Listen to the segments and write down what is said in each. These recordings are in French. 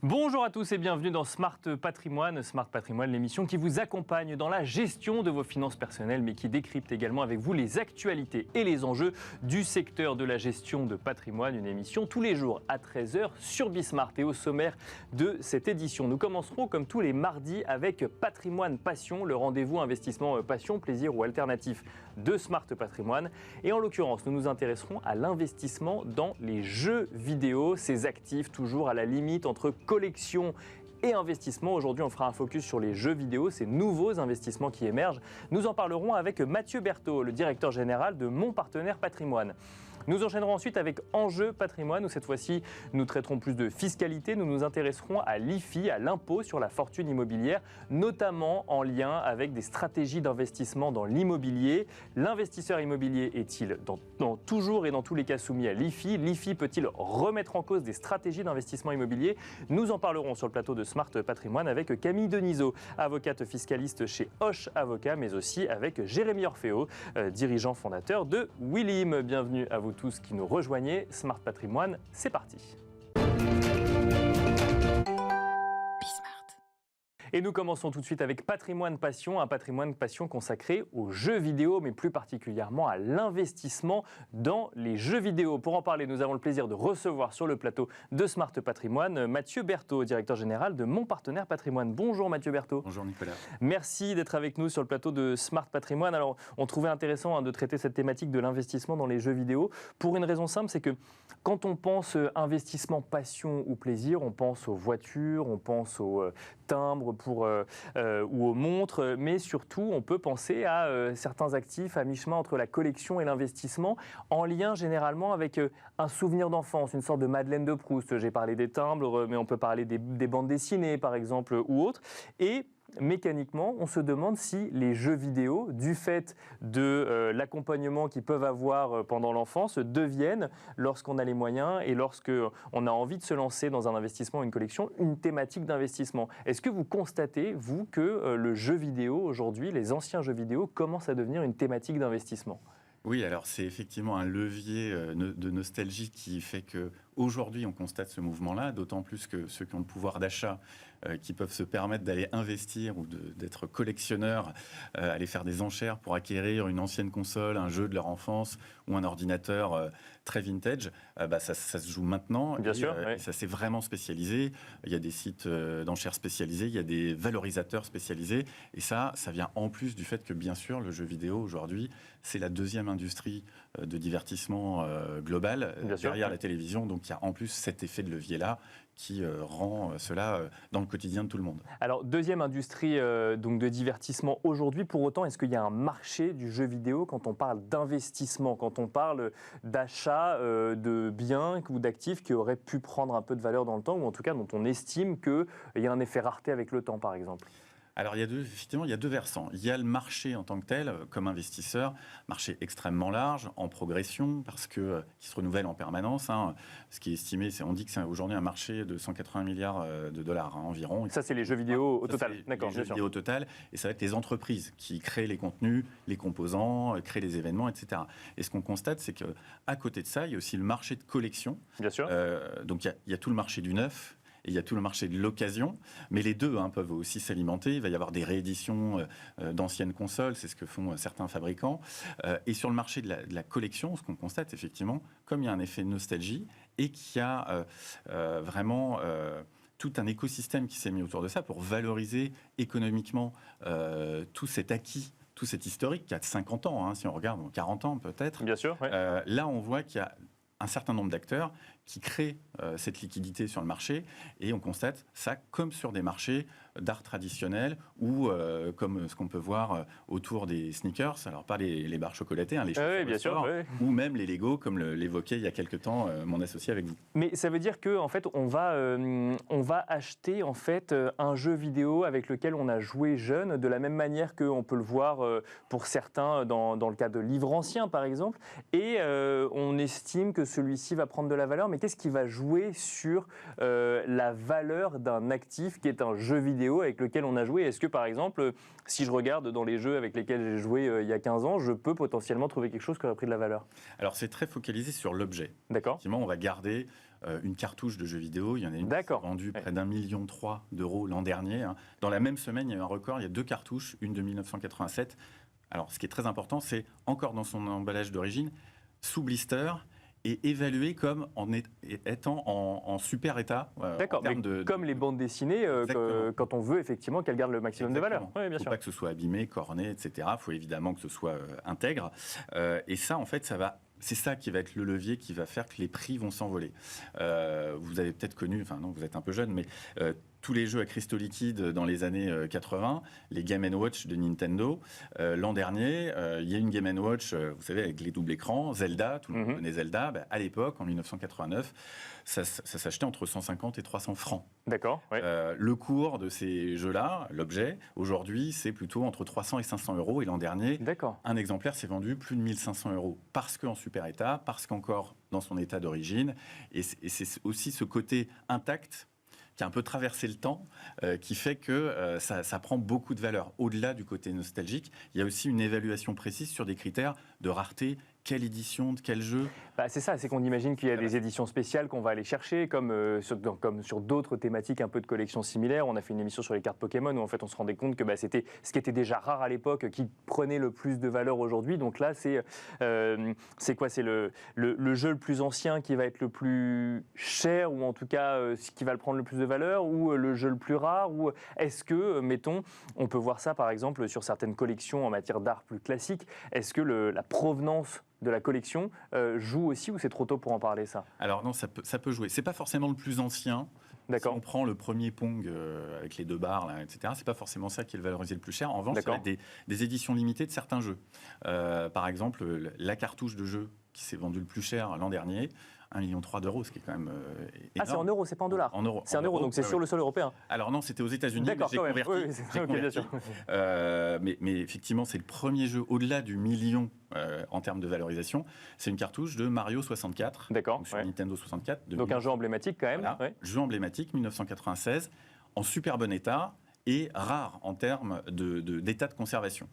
Bonjour à tous et bienvenue dans Smart Patrimoine. Smart Patrimoine, l'émission qui vous accompagne dans la gestion de vos finances personnelles, mais qui décrypte également avec vous les actualités et les enjeux du secteur de la gestion de patrimoine. Une émission tous les jours à 13h sur Bismart. Et au sommaire de cette édition, nous commencerons comme tous les mardis avec Patrimoine Passion, le rendez-vous investissement passion, plaisir ou alternatif de Smart Patrimoine. Et en l'occurrence, nous nous intéresserons à l'investissement dans les jeux vidéo, ces actifs toujours à la limite entre collection et investissement. Aujourd'hui, on fera un focus sur les jeux vidéo, ces nouveaux investissements qui émergent. Nous en parlerons avec Mathieu Berthaud, le directeur général de Mon Partenaire Patrimoine. Nous enchaînerons ensuite avec Enjeux Patrimoine, où cette fois-ci, nous traiterons plus de fiscalité. Nous nous intéresserons à l'IFI, à l'impôt sur la fortune immobilière, notamment en lien avec des stratégies d'investissement dans l'immobilier. L'investisseur immobilier est-il toujours et dans tous les cas soumis à l'IFI? L'IFI peut-il remettre en cause des stratégies d'investissement immobilier? Nous en parlerons sur le plateau de Smart Patrimoine avec Camille Denisot, avocate fiscaliste chez Hoche Avocat, mais aussi avec Jérémy Orfeo, dirigeant fondateur de Willim. Bienvenue à vous tous qui nous rejoignez. Smart Patrimoine, c'est parti. Et nous commençons tout de suite avec Patrimoine Passion, un patrimoine passion consacré aux jeux vidéo, mais plus particulièrement à l'investissement dans les jeux vidéo. Pour en parler, nous avons le plaisir de recevoir sur le plateau de Smart Patrimoine Mathieu Berthaud, directeur général de Mon Partenaire Patrimoine. Bonjour Mathieu Berthaud. Bonjour Nicolas. Merci d'être avec nous sur le plateau de Smart Patrimoine. Alors, on trouvait intéressant de traiter cette thématique de l'investissement dans les jeux vidéo pour une raison simple, c'est que quand on pense investissement passion ou plaisir, on pense aux voitures, on pense aux timbres ou aux montres, mais surtout on peut penser à certains actifs à mi-chemin entre la collection et l'investissement, en lien généralement avec un souvenir d'enfance, une sorte de Madeleine de Proust. J'ai parlé des timbres, mais on peut parler des bandes dessinées par exemple ou autres. Et mécaniquement, on se demande si les jeux vidéo, du fait de l'accompagnement qu'ils peuvent avoir pendant l'enfance, deviennent, lorsqu'on a les moyens et lorsqu'on a envie de se lancer dans un investissement, une collection, une thématique d'investissement. Est-ce que vous constatez, vous, que le jeu vidéo, aujourd'hui, les anciens jeux vidéo, commencent à devenir une thématique d'investissement ? Oui, alors c'est effectivement un levier de nostalgie qui fait qu'aujourd'hui on constate ce mouvement-là, d'autant plus que ceux qui ont le pouvoir d'achat, qui peuvent se permettre d'aller investir ou d'être collectionneurs, aller faire des enchères pour acquérir une ancienne console, un jeu de leur enfance ou un ordinateur très vintage, ça se joue maintenant. Bien sûr, oui. Et ça s'est vraiment spécialisé. Il y a des sites d'enchères spécialisés, il y a des valorisateurs spécialisés. Et ça vient en plus du fait que, bien sûr, le jeu vidéo aujourd'hui, c'est la deuxième industrie de divertissement global derrière la télévision. Donc il y a en plus cet effet de levier-là qui rend cela dans le quotidien de tout le monde. Alors, deuxième industrie donc de divertissement aujourd'hui. Pour autant, est-ce qu'il y a un marché du jeu vidéo quand on parle d'investissement, quand on parle d'achat de biens ou d'actifs qui auraient pu prendre un peu de valeur dans le temps, ou en tout cas dont on estime qu'il y a un effet rareté avec le temps, par exemple ? Alors, effectivement, il y a deux versants. Il y a le marché en tant que tel, comme investisseur, marché extrêmement large, en progression, parce qui se renouvelle en permanence. Ce qui est estimé, on dit que c'est aujourd'hui un marché de 180 milliards de dollars environ. Ça, c'est les jeux vidéo au total. D'accord, les jeux vidéo au total. Et ça va être les entreprises qui créent les contenus, les composants, créent les événements, etc. Et ce qu'on constate, c'est qu'à côté de ça, il y a aussi le marché de collection. Bien sûr. Donc, il y a tout le marché du neuf. Et il y a tout le marché de l'occasion, mais les deux peuvent aussi s'alimenter. Il va y avoir des rééditions d'anciennes consoles, c'est ce que font certains fabricants. Et sur le marché de la collection, ce qu'on constate effectivement, comme il y a un effet de nostalgie et qu'il y a vraiment tout un écosystème qui s'est mis autour de ça pour valoriser économiquement tout cet acquis, tout cet historique qui a 50 ans, si on regarde, 40 ans peut-être. Bien sûr. Ouais. Là, on voit qu'il y a un certain nombre d'acteurs qui créent cette liquidité sur le marché, et on constate ça comme sur des marchés d'art traditionnel ou comme ce qu'on peut voir autour des sneakers, alors pas les barres chocolatées, les chaussures bien sûr, ou même les Lego, comme l'évoquait il y a quelques temps mon associé avec vous. Mais ça veut dire que en fait, on va acheter en fait un jeu vidéo avec lequel on a joué jeune, de la même manière qu'on peut le voir pour certains dans le cas de livres anciens par exemple, et on estime que celui-ci va prendre de la valeur. Mais qu'est-ce qui va jouer sur la valeur d'un actif qui est un jeu vidéo avec lequel on a joué ? Est-ce que, par exemple, si je regarde dans les jeux avec lesquels j'ai joué il y a 15 ans, je peux potentiellement trouver quelque chose qui aurait pris de la valeur ? Alors, c'est très focalisé sur l'objet. D'accord. Effectivement, on va garder une cartouche de jeux vidéo. Il y en a une qui s'est vendue près d'1,3 million d'euros l'an dernier. Hein. Dans la même semaine, il y a eu un record. Il y a 2 cartouches, une de 1987. Alors, ce qui est très important, c'est encore dans son emballage d'origine, sous blister, et évalué comme étant en super état. D'accord, comme les bandes dessinées, quand on veut effectivement qu'elles gardent le maximum de valeur. Oui, bien sûr. Il ne faut pas que ce soit abîmé, corné, etc. Il faut évidemment que ce soit intègre. Et ça, en fait, c'est ça qui va être le levier qui va faire que les prix vont s'envoler. Vous avez peut-être connu, enfin non, vous êtes un peu jeune, mais tous les jeux à cristaux liquides dans les années 80, les Game & Watch de Nintendo. L'an dernier, il y a une Game & Watch, vous savez, avec les doubles écrans, Zelda, tout le monde connaît Zelda. À l'époque, en 1989, ça s'achetait entre 150 et 300 francs. D'accord. Oui. Le cours de ces jeux-là, l'objet, aujourd'hui, c'est plutôt entre 300 et 500 euros. Et l'an dernier, un exemplaire s'est vendu plus de 1500 euros. Parce qu'en super état, parce qu'encore dans son état d'origine. Et c'est aussi ce côté intact qui a un peu traversé le temps, qui fait que ça prend beaucoup de valeur. Au-delà du côté nostalgique, il y a aussi une évaluation précise sur des critères de rareté. Quelle édition, de quel jeu ? C'est ça, c'est qu'on imagine qu'il y a des éditions spéciales qu'on va aller chercher, comme sur d'autres thématiques un peu de collections similaires. On a fait une émission sur les cartes Pokémon où en fait on se rendait compte que c'était ce qui était déjà rare à l'époque qui prenait le plus de valeur aujourd'hui. Donc là, c'est quoi ? C'est le jeu le plus ancien qui va être le plus cher, ou en tout cas ce qui va le prendre le plus de valeur, ou le jeu le plus rare, ou est-ce que, mettons, on peut voir ça par exemple sur certaines collections en matière d'art plus classique, est-ce que la provenance de la collection joue aussi, ou c'est trop tôt pour en parler, ça ? Alors non, ça peut jouer. C'est pas forcément le plus ancien. D'accord. Si on prend le premier Pong avec les 2 barres, là, etc., c'est pas forcément ça qui est le valorisé le plus cher. En revanche, il y a des éditions limitées de certains jeux. Par exemple, la cartouche de jeu qui s'est vendue le plus cher l'an dernier, 1,3 million d'euros, ce qui est quand même énorme. C'est en euros, c'est pas en dollars. En euros. C'est en euros, donc c'est sur le sol européen. Alors non, c'était aux États-Unis. D'accord, j'ai converti. Oui, okay, bien sûr. Mais effectivement, c'est le premier jeu au-delà du million en termes de valorisation. C'est une cartouche de Mario 64. D'accord. Donc sur Nintendo 64. Donc un jeu emblématique quand même. Voilà, jeu emblématique, 1996, en super bon état. Et rare en termes d'état de conservation.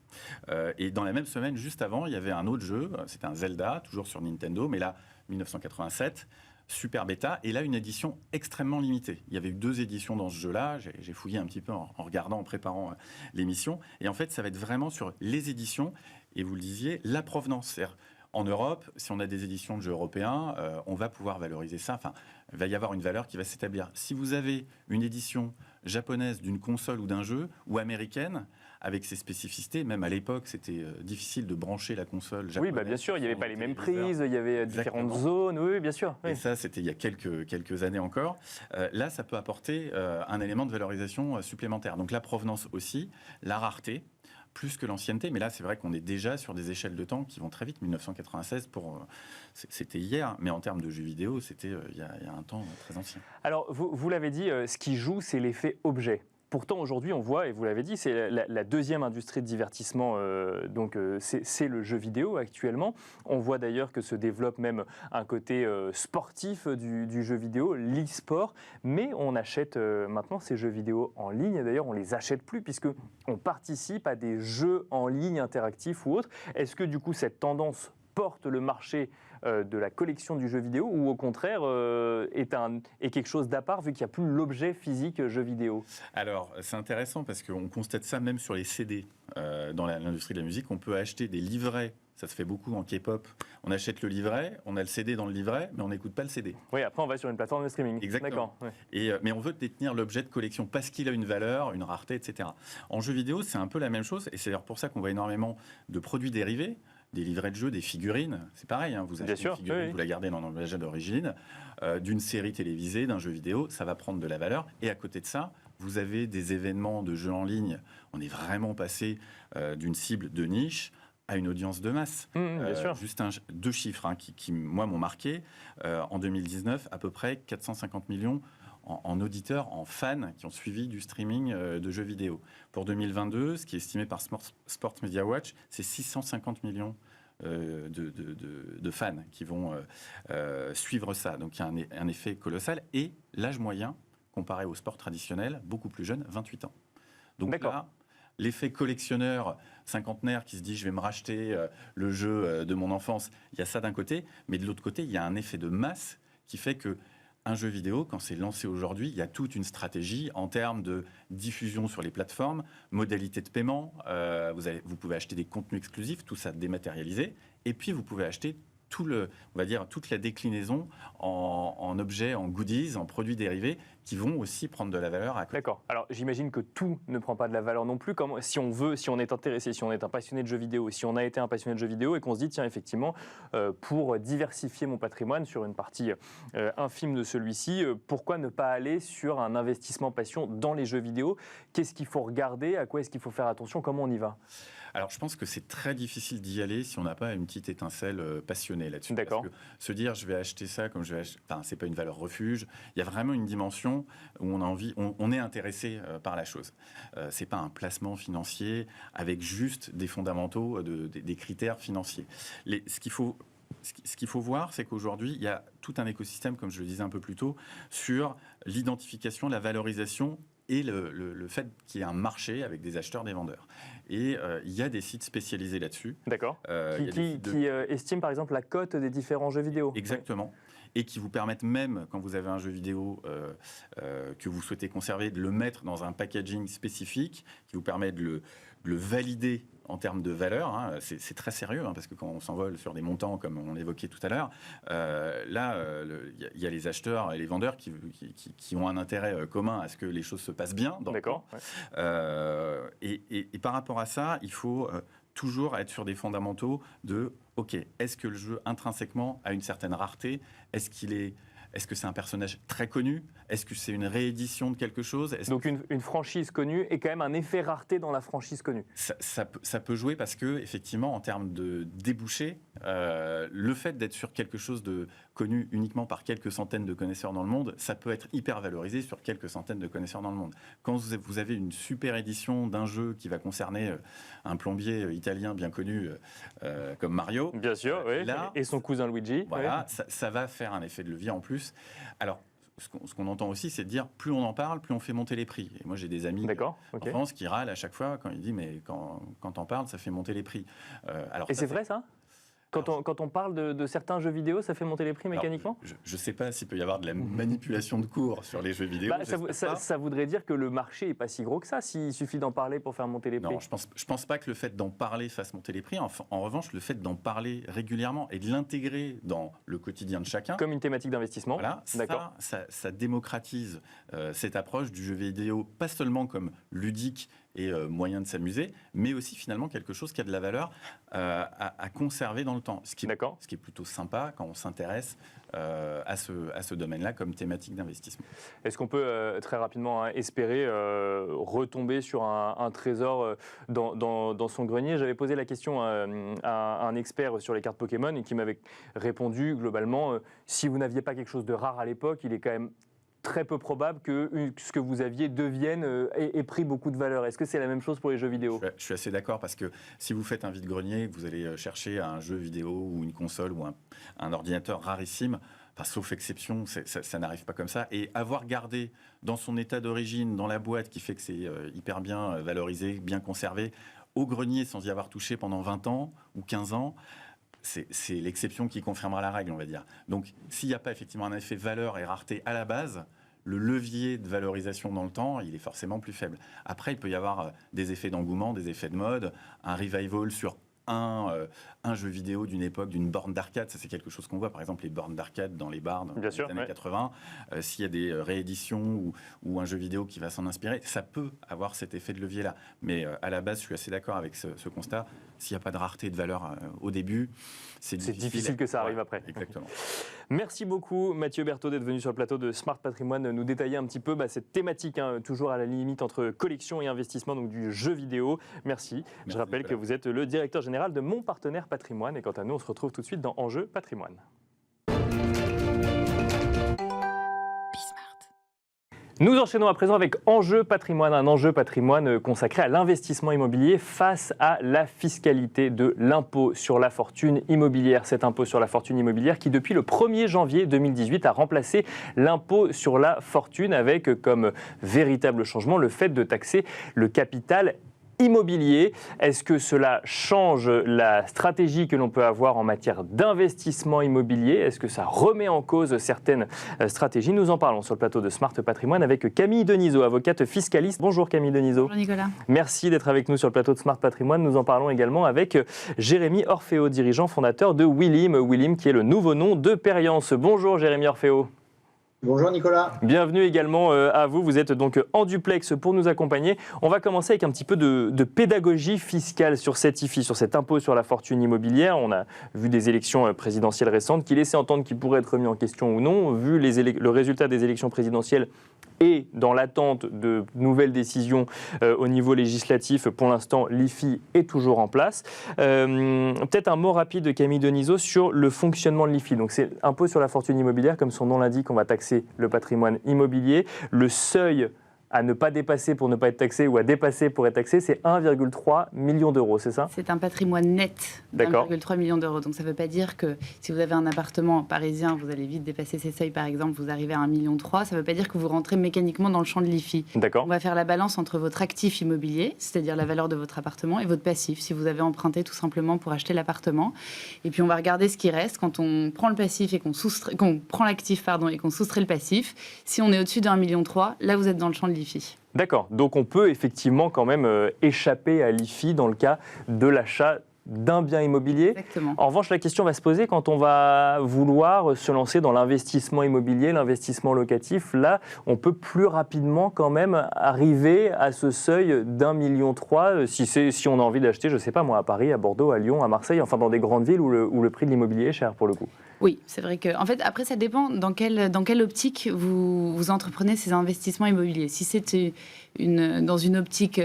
Et dans la même semaine, juste avant, il y avait un autre jeu, c'était un Zelda, toujours sur Nintendo, mais là, 1987, super bêta, et là, une édition extrêmement limitée. Il y avait eu 2 éditions dans ce jeu-là, j'ai fouillé un petit peu en regardant, en préparant l'émission, et en fait, ça va être vraiment sur les éditions, et vous le disiez, la provenance. C'est-à-dire, en Europe, si on a des éditions de jeux européens, on va pouvoir valoriser ça. Enfin, il va y avoir une valeur qui va s'établir. Si vous avez une édition japonaise d'une console ou d'un jeu, ou américaine, avec ses spécificités, même à l'époque, c'était difficile de brancher la console japonaise. Oui, bien sûr, il n'y avait pas les mêmes prises, il y avait différentes zones, oui, bien sûr. Oui. Et ça, c'était il y a quelques années encore. Là, ça peut apporter un élément de valorisation supplémentaire. Donc la provenance aussi, la rareté, plus que l'ancienneté, mais là c'est vrai qu'on est déjà sur des échelles de temps qui vont très vite. 1996, c'était hier, mais en termes de jeux vidéo, c'était il y a un temps très ancien. Alors vous l'avez dit, ce qui joue, c'est l'effet objet. Pourtant, aujourd'hui, on voit, et vous l'avez dit, c'est la deuxième industrie de divertissement, c'est le jeu vidéo actuellement. On voit d'ailleurs que se développe même un côté sportif du jeu vidéo, l'e-sport, mais on achète maintenant ces jeux vidéo en ligne. D'ailleurs, on ne les achète plus puisqu'on participe à des jeux en ligne interactifs ou autres. Est-ce que du coup, cette tendance porte le marché de la collection du jeu vidéo, ou au contraire est quelque chose d'à part vu qu'il n'y a plus l'objet physique jeu vidéo ? Alors c'est intéressant parce qu'on constate ça même sur les CD dans l'industrie de la musique. On peut acheter des livrets, ça se fait beaucoup en K-pop. On achète le livret, on a le CD dans le livret, mais on n'écoute pas le CD. Oui, après on va sur une plateforme de streaming. Exactement. Ouais. Mais on veut détenir l'objet de collection parce qu'il a une valeur, une rareté, etc. En jeu vidéo, c'est un peu la même chose, et c'est d'ailleurs pour ça qu'on voit énormément de produits dérivés. Des livrets de jeux, des figurines, c'est pareil, hein, vous achetez une figurine, vous la gardez dans l'emballage d'origine, d'une série télévisée, d'un jeu vidéo, ça va prendre de la valeur. Et à côté de ça, vous avez des événements de jeux en ligne. On est vraiment passé d'une cible de niche à une audience de masse. Bien sûr. Juste 2 chiffres qui, moi, m'ont marqué. En 2019, à peu près 450 millions en auditeurs, en fans qui ont suivi du streaming de jeux vidéo. Pour 2022, ce qui est estimé par Sports Media Watch, c'est 650 millions de fans qui vont suivre ça. Donc il y a un effet colossal. Et l'âge moyen, comparé au sport traditionnel, beaucoup plus jeune, 28 ans. Donc là, l'effet collectionneur cinquantenaire qui se dit je vais me racheter le jeu de mon enfance, il y a ça d'un côté, mais de l'autre côté, il y a un effet de masse qui fait que un jeu vidéo, quand c'est lancé aujourd'hui, il y a toute une stratégie en termes de diffusion sur les plateformes, modalités de paiement. Vous pouvez acheter des contenus exclusifs, tout ça dématérialisé. Et puis, vous pouvez acheter toute la déclinaison en objets, en goodies, en produits dérivés qui vont aussi prendre de la valeur à côté. D'accord. Alors j'imagine que tout ne prend pas de la valeur non plus. Si on est intéressé, si on est un passionné de jeux vidéo, si on a été un passionné de jeux vidéo et qu'on se dit, tiens, effectivement, pour diversifier mon patrimoine sur une partie infime de celui-ci, pourquoi ne pas aller sur un investissement passion dans les jeux vidéo? Qu'est-ce qu'il faut regarder? À quoi est-ce qu'il faut faire attention? Comment on y va? Alors, je pense que c'est très difficile d'y aller si on n'a pas une petite étincelle passionnée là-dessus. D'accord. Parce que se dire, je vais acheter ça comme je vais acheter... Enfin, c'est pas une valeur refuge. Il y a vraiment une dimension où on est intéressé par la chose. C'est pas un placement financier avec juste des fondamentaux, des critères financiers. Ce qu'il faut voir, c'est qu'aujourd'hui, il y a tout un écosystème, comme je le disais un peu plus tôt, sur l'identification, la valorisation et le fait qu'il y ait un marché avec des acheteurs, des vendeurs. Et il y a des sites spécialisés là-dessus. D'accord. Qui estiment par exemple la cote des différents jeux vidéo. Exactement. Et qui vous permettent même, quand vous avez un jeu vidéo que vous souhaitez conserver, de le mettre dans un packaging spécifique, qui vous permet de le valider en termes de valeur. Hein. C'est très sérieux, hein, parce que quand on s'envole sur des montants, comme on l'évoquait tout à l'heure, il y a les acheteurs et les vendeurs qui ont un intérêt commun à ce que les choses se passent bien. D'accord. Ouais. Et par rapport à ça, il faut toujours être sur des fondamentaux de OK, est-ce que le jeu intrinsèquement a une certaine rareté? Est-ce que c'est un personnage très connu? Est-ce que c'est une réédition de quelque chose? Donc une franchise connue et quand même un effet rareté dans la franchise connue. Ça peut jouer parce que, effectivement, en termes de débouchés, le fait d'être sur quelque chose de connu uniquement par quelques centaines de connaisseurs dans le monde, ça peut être hyper valorisé sur quelques centaines de connaisseurs dans le monde. Quand vous avez une super édition d'un jeu qui va concerner un plombier italien bien connu comme Mario, bien sûr, oui. Là, et son cousin Luigi, voilà, ouais. ça va faire un effet de levier en plus. Alors, ce qu'on entend aussi, c'est de dire plus on en parle, plus on fait monter les prix. Et moi, j'ai des amis en France qui râlent à chaque fois quand ils disent mais quand on parle, ça fait monter les prix. Et c'est vrai ça? Quand on parle de certains jeux vidéo, ça fait monter les prix mécaniquement? Je ne sais pas s'il peut y avoir de la manipulation de cours sur les jeux vidéo. Ça voudrait dire que le marché n'est pas si gros que ça, s'il suffit d'en parler pour faire monter les prix. Non, je pense pas que le fait d'en parler fasse monter les prix. En revanche, le fait d'en parler régulièrement et de l'intégrer dans le quotidien de chacun... Comme une thématique d'investissement. Voilà, ça démocratise cette approche du jeu vidéo, pas seulement comme ludique et moyen de s'amuser, mais aussi finalement quelque chose qui a de la valeur à conserver dans le temps. Ce qui est plutôt sympa quand on s'intéresse à ce domaine-là comme thématique d'investissement. Est-ce qu'on peut très rapidement espérer retomber sur un trésor dans son grenier? J'avais posé la question à un expert sur les cartes Pokémon et qui m'avait répondu globalement, si vous n'aviez pas quelque chose de rare à l'époque, il est quand même très peu probable que ce que vous aviez devienne ait pris beaucoup de valeur. Est-ce que c'est la même chose pour les jeux vidéo? Je suis assez d'accord parce que si vous faites un vide-grenier, vous allez chercher un jeu vidéo ou une console ou un ordinateur rarissime, sauf exception, ça n'arrive pas comme ça. Et avoir gardé dans son état d'origine, dans la boîte qui fait que c'est hyper bien valorisé, bien conservé, au grenier sans y avoir touché pendant 20 ans ou 15 ans, c'est l'exception qui confirmera la règle, on va dire. Donc, s'il n'y a pas effectivement un effet valeur et rareté à la base, le levier de valorisation dans le temps, il est forcément plus faible. Après, il peut y avoir des effets d'engouement, des effets de mode, un revival sur un jeu vidéo d'une époque, d'une borne d'arcade. Ça, c'est quelque chose qu'on voit, par exemple, les bornes d'arcade dans les bars dans les années 80. S'il y a des rééditions ou un jeu vidéo qui va s'en inspirer, ça peut avoir cet effet de levier-là. Mais à la base, je suis assez d'accord avec ce constat. S'il n'y a pas de rareté de valeur au début, c'est difficile que ça arrive après. Exactement. Merci beaucoup, Mathieu Berthaud, d'être venu sur le plateau de Smart Patrimoine nous détailler un petit peu cette thématique, toujours à la limite entre collection et investissement, donc du jeu vidéo. Merci. Je rappelle que vous êtes le directeur général de Mon Partenaire Patrimoine. Et quant à nous, on se retrouve tout de suite dans Enjeu Patrimoine. Nous enchaînons à présent avec Enjeu Patrimoine, un enjeu patrimoine consacré à l'investissement immobilier face à la fiscalité de l'impôt sur la fortune immobilière. Cet impôt sur la fortune immobilière qui, depuis le 1er janvier 2018, a remplacé l'impôt sur la fortune avec comme véritable changement le fait de taxer le capital immobilier. Est-ce que cela change la stratégie que l'on peut avoir en matière d'investissement immobilier? Est-ce que ça remet en cause certaines stratégies? Nous en parlons sur le plateau de Smart Patrimoine avec Camille Denisot, avocate fiscaliste. Bonjour Camille Denisot. Bonjour Nicolas. Merci d'être avec nous sur le plateau de Smart Patrimoine. Nous en parlons également avec Jérémy Orfeo, dirigeant fondateur de Willim. Willim qui est le nouveau nom de Periance. Bonjour Jérémy Orfeo. Bonjour Nicolas. Bienvenue également à vous. Vous êtes donc en duplex pour nous accompagner. On va commencer avec un petit peu de pédagogie fiscale sur cet IFI, sur cet impôt sur la fortune immobilière. On a vu des élections présidentielles récentes qui laissaient entendre qu'il pourrait être remis en question ou non. Vu le résultat des élections présidentielles et dans l'attente de nouvelles décisions au niveau législatif, pour l'instant, l'IFI est toujours en place. Peut-être un mot rapide de Camille Denisot sur le fonctionnement de l'IFI. Donc c'est impôt sur la fortune immobilière, comme son nom l'indique, on va taxer le patrimoine immobilier. Le seuil à ne pas dépasser pour ne pas être taxé ou à dépasser pour être taxé, c'est 1,3 million d'euros, c'est ça? C'est un patrimoine net d'1,3 million d'euros. Donc ça ne veut pas dire que si vous avez un appartement parisien, vous allez vite dépasser ces seuils, par exemple, vous arrivez à 1,3 million. Ça ne veut pas dire que vous rentrez mécaniquement dans le champ de l'IFI. D'accord. On va faire la balance entre votre actif immobilier, c'est-à-dire la valeur de votre appartement, et votre passif, si vous avez emprunté tout simplement pour acheter l'appartement. Et puis on va regarder ce qui reste quand on prend le passif et qu'on prend l'actif et qu'on soustrait le passif. Si on est au-dessus d'1,3 million, là vous êtes dans le champ de l'IFI. D'accord, donc on peut effectivement quand même échapper à l'IFI dans le cas de l'achat d'un bien immobilier. Exactement. En revanche, la question va se poser quand on va vouloir se lancer dans l'investissement immobilier, l'investissement locatif. Là, on peut plus rapidement quand même arriver à ce seuil d'1,3 million si on a envie d'acheter, je ne sais pas moi, à Paris, à Bordeaux, à Lyon, à Marseille, enfin dans des grandes villes où le prix de l'immobilier est cher pour le coup. Oui, c'est vrai que, en fait, après, ça dépend dans quelle optique vous entreprenez ces investissements immobiliers. Si c'est dans une optique,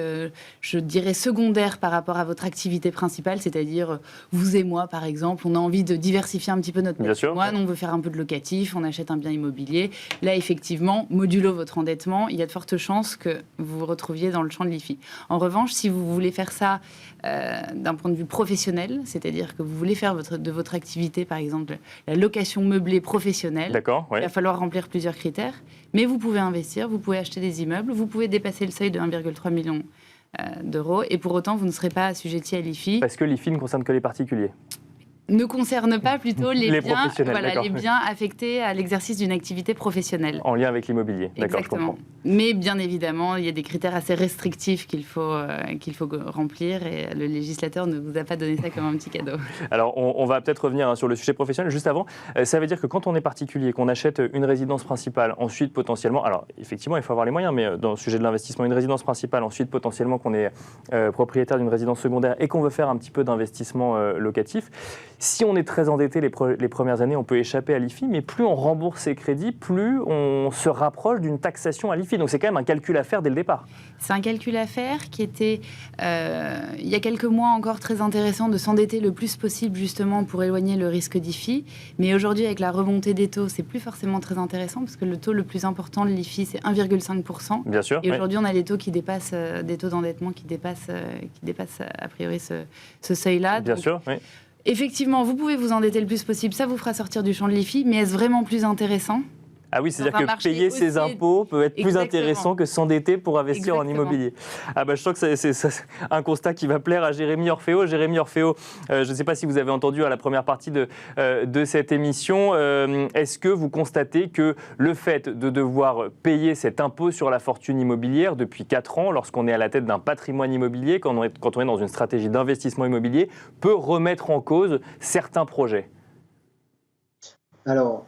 je dirais, secondaire par rapport à votre activité principale, c'est-à-dire vous et moi, par exemple, on a envie de diversifier un petit peu notre patrimoine, on veut faire un peu de locatif, on achète un bien immobilier. Là, effectivement, modulo votre endettement, il y a de fortes chances que vous vous retrouviez dans le champ de l'IFI. En revanche, si vous voulez faire ça d'un point de vue professionnel, c'est-à-dire que vous voulez faire de votre activité, par exemple, la location meublée professionnelle, il va falloir remplir plusieurs critères. Mais vous pouvez investir, vous pouvez acheter des immeubles, vous pouvez dépasser le seuil de 1,3 million d'euros et pour autant, vous ne serez pas assujetti à l'IFI. Parce que l'IFI ne concerne que les particuliers. Ne concerne pas plutôt les biens affectés à l'exercice d'une activité professionnelle. En lien avec l'immobilier, d'accord, je comprends. Mais bien évidemment, il y a des critères assez restrictifs qu'il faut remplir et le législateur ne vous a pas donné ça comme un petit cadeau. Alors, on va peut-être revenir sur le sujet professionnel. Juste avant, ça veut dire que quand on est particulier, qu'on achète une résidence principale, ensuite potentiellement, alors effectivement, il faut avoir les moyens, mais dans le sujet de l'investissement, une résidence principale, ensuite potentiellement qu'on est propriétaire d'une résidence secondaire et qu'on veut faire un petit peu d'investissement locatif, si on est très endetté les premières années, on peut échapper à l'IFI, mais plus on rembourse ses crédits, plus on se rapproche d'une taxation à l'IFI. Donc c'est quand même un calcul à faire dès le départ. C'est un calcul à faire qui était, il y a quelques mois encore, très intéressant de s'endetter le plus possible justement pour éloigner le risque d'IFI. Mais aujourd'hui, avec la remontée des taux, c'est plus forcément très intéressant parce que le taux le plus important de l'IFI, c'est 1,5%. Bien sûr. Et aujourd'hui, on a des taux qui dépassent, des taux d'endettement qui dépassent a priori ce seuil-là. Bien sûr, oui. Effectivement, vous pouvez vous endetter le plus possible, ça vous fera sortir du champ de l'IFI, mais est-ce vraiment plus intéressant ? Ah oui, c'est-à-dire que payer ses impôts peut être plus intéressant que s'endetter pour investir en immobilier. Ah bah, je sens que c'est un constat qui va plaire à Jérémy Orfeo. Jérémy Orfeo, je ne sais pas si vous avez entendu à la première partie de cette émission, est-ce que vous constatez que le fait de devoir payer cet impôt sur la fortune immobilière depuis 4 ans, lorsqu'on est à la tête d'un patrimoine immobilier, quand on est dans une stratégie d'investissement immobilier, peut remettre en cause certains projets ? Alors,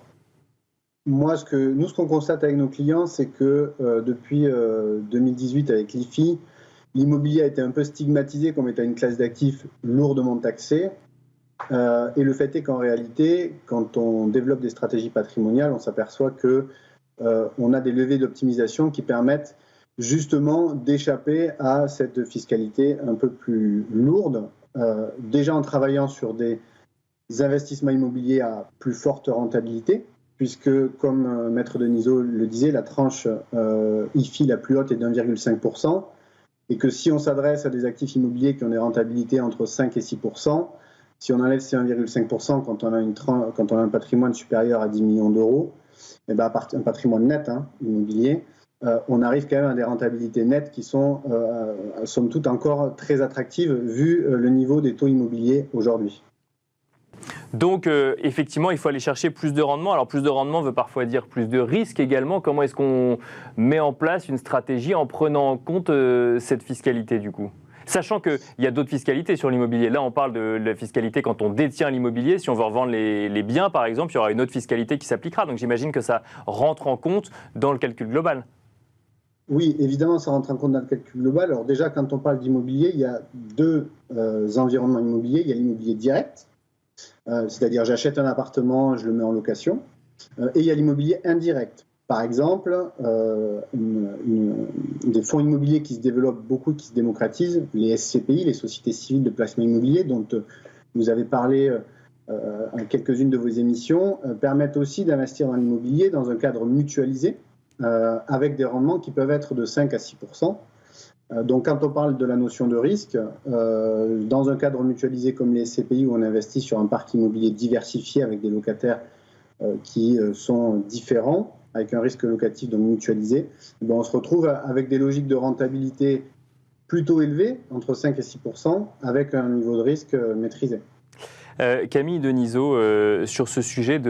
moi, ce qu'on constate avec nos clients, c'est que depuis 2018, avec l'IFI, l'immobilier a été un peu stigmatisé comme étant une classe d'actifs lourdement taxée. Et le fait est qu'en réalité, quand on développe des stratégies patrimoniales, on s'aperçoit qu'on a des leviers d'optimisation qui permettent justement d'échapper à cette fiscalité un peu plus lourde. Déjà en travaillant sur des investissements immobiliers à plus forte rentabilité, puisque, comme Maître Denisot le disait, la tranche IFI la plus haute est d'1,5%, et que si on s'adresse à des actifs immobiliers qui ont des rentabilités entre 5 et 6%, si on enlève ces 1,5% quand on a un patrimoine supérieur à 10 millions d'euros, et ben un patrimoine net immobilier, on arrive quand même à des rentabilités nettes qui sont, somme toute, encore très attractives vu le niveau des taux immobiliers aujourd'hui. Donc, effectivement, il faut aller chercher plus de rendement. Alors, plus de rendement veut parfois dire plus de risque également. Comment est-ce qu'on met en place une stratégie en prenant en compte cette fiscalité, du coup ? Sachant qu'il y a d'autres fiscalités sur l'immobilier. Là, on parle de la fiscalité quand on détient l'immobilier. Si on veut revendre les biens, par exemple, il y aura une autre fiscalité qui s'appliquera. Donc, j'imagine que ça rentre en compte dans le calcul global. Oui, évidemment, ça rentre en compte dans le calcul global. Alors déjà, quand on parle d'immobilier, il y a deux environnements immobiliers. Il y a l'immobilier direct, c'est-à-dire j'achète un appartement, je le mets en location. Et il y a l'immobilier indirect. Par exemple, des fonds immobiliers qui se développent beaucoup, qui se démocratisent, les SCPI, les sociétés civiles de placement immobilier, dont vous avez parlé à quelques-unes de vos émissions, permettent aussi d'investir dans l'immobilier dans un cadre mutualisé, avec des rendements qui peuvent être de 5 à 6%. Donc quand on parle de la notion de risque, dans un cadre mutualisé comme les SCPI, où on investit sur un parc immobilier diversifié avec des locataires qui sont différents, avec un risque locatif donc mutualisé, on se retrouve avec des logiques de rentabilité plutôt élevées, entre 5 et 6%, avec un niveau de risque maîtrisé. Camille Denisot, sur ce sujet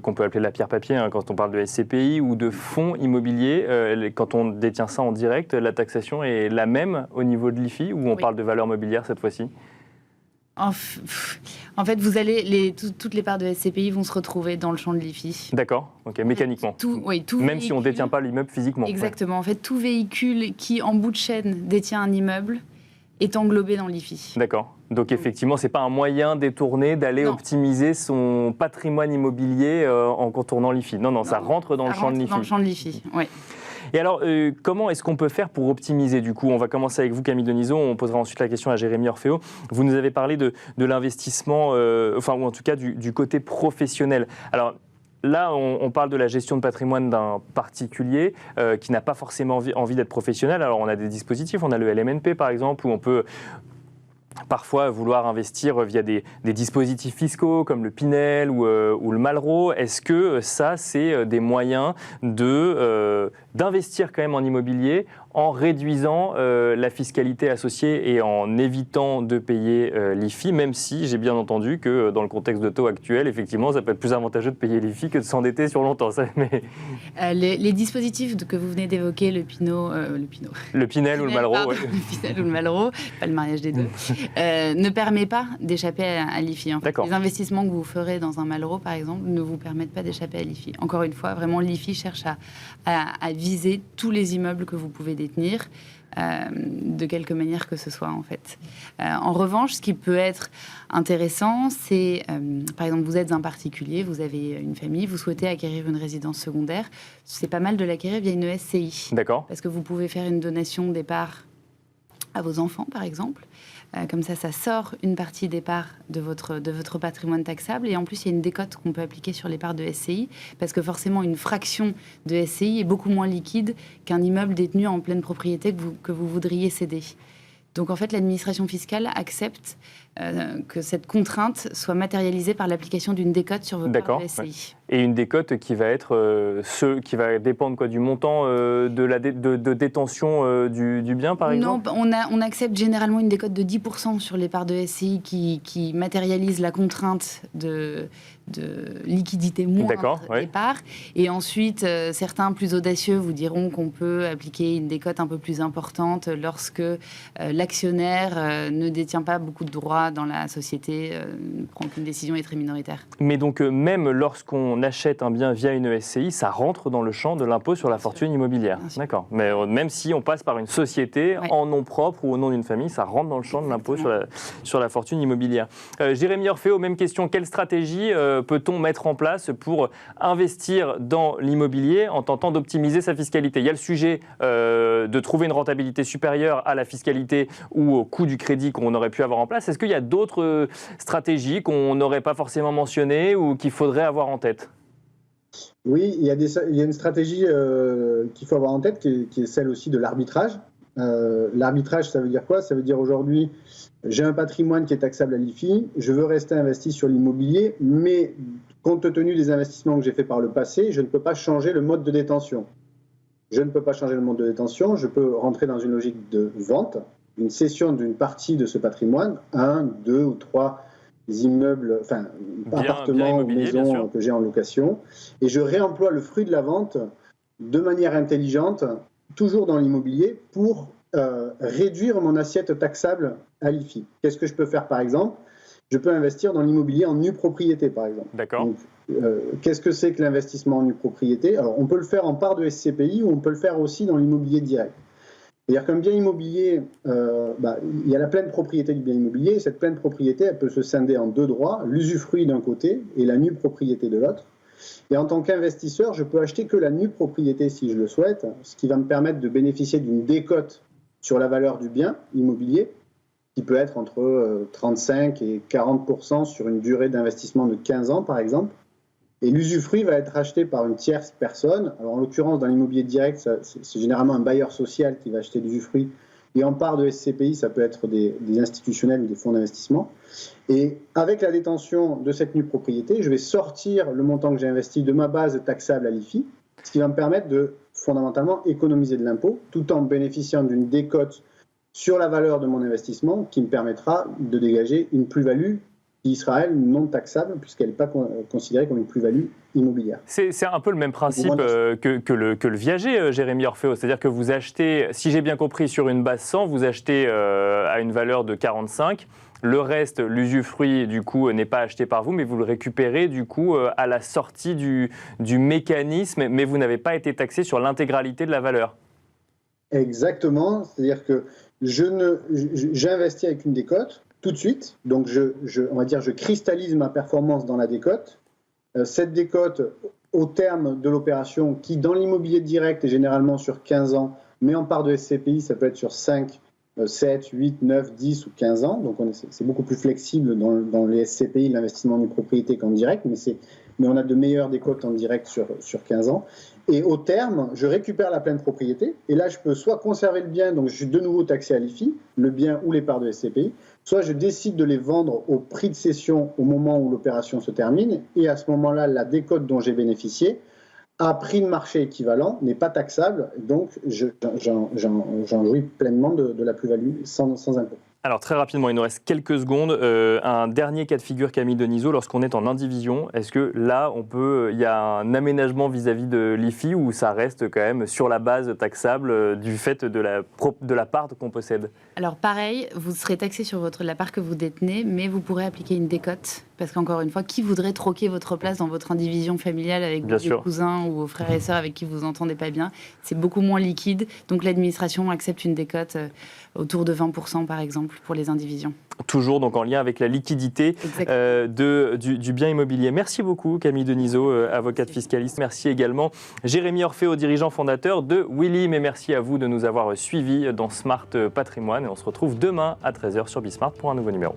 qu'on peut appeler la pierre papier, quand on parle de SCPI ou de fonds immobiliers, quand on détient ça en direct, la taxation est la même au niveau de l'IFI ou on parle de valeur mobilière cette fois-ci ? En fait, toutes les parts de SCPI vont se retrouver dans le champ de l'IFI. D'accord, ok, mécaniquement. Tout Même véhicule, si on ne détient pas l'immeuble physiquement. Exactement. Ouais. En fait, tout véhicule qui, en bout de chaîne, détient un immeuble est englobé dans l'IFI. D'accord. Donc effectivement, ce n'est pas un moyen détourné d'aller optimiser son patrimoine immobilier en contournant l'IFI. Non, ça rentre dans le champ de l'IFI. Dans le champ de l'IFI, oui. Et alors, comment est-ce qu'on peut faire pour optimiser du coup ? On va commencer avec vous, Camille Denisot, on posera ensuite la question à Jérémy Orfeo. Vous nous avez parlé de l'investissement, ou en tout cas du côté professionnel. Alors, là, on parle de la gestion de patrimoine d'un particulier qui n'a pas forcément envie d'être professionnel. Alors, on a des dispositifs, on a le LMNP par exemple, où on peut parfois vouloir investir via des dispositifs fiscaux comme le Pinel ou le Malraux. Est-ce que ça, c'est des moyens d'investir quand même en immobilier en réduisant la fiscalité associée et en évitant de payer l'IFI, même si j'ai bien entendu que dans le contexte de taux actuel, effectivement, ça peut être plus avantageux de payer l'IFI que de s'endetter sur longtemps. Les dispositifs que vous venez d'évoquer, le Pinel ou le Malraux, le Pinel ou le Malraux, pas le mariage des deux, ne permet pas d'échapper à l'IFI. En fait, les investissements que vous ferez dans un Malraux, par exemple, ne vous permettent pas d'échapper à l'IFI. Encore une fois, vraiment, l'IFI cherche à viser tous les immeubles que vous pouvez détenir, de quelque manière que ce soit, en fait. En revanche, ce qui peut être intéressant, c'est, par exemple, vous êtes un particulier, vous avez une famille, vous souhaitez acquérir une résidence secondaire, c'est pas mal de l'acquérir via une SCI. D'accord. Parce que vous pouvez faire une donation des parts à vos enfants, par exemple. Comme ça sort une partie des parts de votre patrimoine taxable. Et en plus, il y a une décote qu'on peut appliquer sur les parts de SCI, parce que forcément, une fraction de SCI est beaucoup moins liquide qu'un immeuble détenu en pleine propriété que vous voudriez céder. Donc, en fait, l'administration fiscale accepte que cette contrainte soit matérialisée par l'application d'une décote sur votre part de SCI. Ouais. Et une décote qui va être qui va dépendre du montant de détention du bien, par exemple ? Non, on accepte généralement une décote de 10% sur les parts de SCI qui matérialise la contrainte de liquidité moindre des parts. Et ensuite, certains plus audacieux vous diront qu'on peut appliquer une décote un peu plus importante lorsque l'actionnaire ne détient pas beaucoup de droits dans la société, ne prend qu'une décision et est très minoritaire. Mais donc, même lorsqu'on achète un bien via une SCI, ça rentre dans le champ de l'impôt sur la fortune immobilière. D'accord. Mais même si on passe par une société en nom propre ou au nom d'une famille, ça rentre dans le champ de l'impôt sur la fortune immobilière. Jérémy Orfeo, même question. Quelle stratégie peut-on mettre en place pour investir dans l'immobilier en tentant d'optimiser sa fiscalité ? Il y a le sujet de trouver une rentabilité supérieure à la fiscalité ou au coût du crédit qu'on aurait pu avoir en place. Est-ce qu'il y a d'autres stratégies qu'on n'aurait pas forcément mentionnées ou qu'il faudrait avoir en tête ? Oui, il y a une stratégie qu'il faut avoir en tête qui est celle aussi de l'arbitrage. L'arbitrage, ça veut dire quoi ? Ça veut dire aujourd'hui, j'ai un patrimoine qui est taxable à l'IFI, je veux rester investi sur l'immobilier, mais compte tenu des investissements que j'ai faits par le passé, je ne peux pas changer le mode de détention. je ne peux pas changer le mode de détention, je peux rentrer dans une logique de vente, une cession d'une partie de ce patrimoine, 1, 2 ou 3 immeubles, enfin appartements ou maisons que j'ai en location, et je réemploie le fruit de la vente de manière intelligente, toujours dans l'immobilier, pour réduire mon assiette taxable à l'IFI. Qu'est-ce que je peux faire par exemple? Je peux investir dans l'immobilier en nue propriété par exemple. D'accord. Qu'est-ce que c'est que l'investissement en nue propriété? Alors on peut le faire en part de SCPI ou on peut le faire aussi dans l'immobilier direct. C'est-à-dire qu'un bien immobilier, il y a la pleine propriété du bien immobilier. Cette pleine propriété, elle peut se scinder en 2 droits, l'usufruit d'un côté et la nue propriété de l'autre. Et en tant qu'investisseur, je peux acheter que la nue propriété si je le souhaite, ce qui va me permettre de bénéficier d'une décote sur la valeur du bien immobilier, qui peut être entre 35 et 40% sur une durée d'investissement de 15 ans par exemple. Et l'usufruit va être acheté par une tierce personne. Alors en l'occurrence, dans l'immobilier direct, c'est généralement un bailleur social qui va acheter l'usufruit. Et en part de SCPI, ça peut être des institutionnels ou des fonds d'investissement. Et avec la détention de cette nue propriété, je vais sortir le montant que j'ai investi de ma base taxable à l'IFI, ce qui va me permettre de fondamentalement économiser de l'impôt, tout en bénéficiant d'une décote sur la valeur de mon investissement qui me permettra de dégager une plus-value qui sera, elle, non taxable, puisqu'elle n'est pas considérée comme une plus-value immobilière. C'est un peu le même principe que le viager, Jérémy Orfeo. C'est-à-dire que vous achetez, si j'ai bien compris, sur une base 100, vous achetez à une valeur de 45. Le reste, l'usufruit, du coup, n'est pas acheté par vous, mais vous le récupérez, du coup, à la sortie du mécanisme, mais vous n'avez pas été taxé sur l'intégralité de la valeur. Exactement. C'est-à-dire que j'investis avec une décote, tout de suite, donc on va dire je cristallise ma performance dans la décote. Cette décote, au terme de l'opération, qui dans l'immobilier direct est généralement sur 15 ans, mais en part de SCPI, ça peut être sur 5, 7, 8, 9, 10 ou 15 ans, donc c'est beaucoup plus flexible dans les SCPI, l'investissement en nue propriété qu'en direct, mais on a de meilleures décotes en direct sur 15 ans. Et au terme, je récupère la pleine propriété, et là je peux soit conserver le bien, donc je suis de nouveau taxé à l'IFI, le bien ou les parts de SCPI, soit je décide de les vendre au prix de cession au moment où l'opération se termine, et à ce moment-là, la décote dont j'ai bénéficié, à prix de marché équivalent, n'est pas taxable, donc j'en jouis pleinement de la plus-value sans impôt. Alors très rapidement, il nous reste quelques secondes. Un dernier cas de figure, Camille Denisot, lorsqu'on est en indivision, est-ce que là, il y a un aménagement vis-à-vis de l'IFI ou ça reste quand même sur la base taxable du fait de la part qu'on possède? Alors pareil, vous serez taxé sur la part que vous détenez, mais vous pourrez appliquer une décote. Parce qu'encore une fois, qui voudrait troquer votre place dans votre indivision familiale avec vos cousins ou vos frères et sœurs avec qui vous vous entendez pas bien? C'est beaucoup moins liquide. Donc l'administration accepte une décote autour de 20% par exemple pour les indivisions. Toujours donc en lien avec la liquidité du bien immobilier. Merci beaucoup Camille Denisot, avocate fiscaliste. Merci également Jérémy Orfeo, dirigeant fondateur de Willim. Et merci à vous de nous avoir suivis dans Smart Patrimoine. Et on se retrouve demain à 13h sur Bismart pour un nouveau numéro.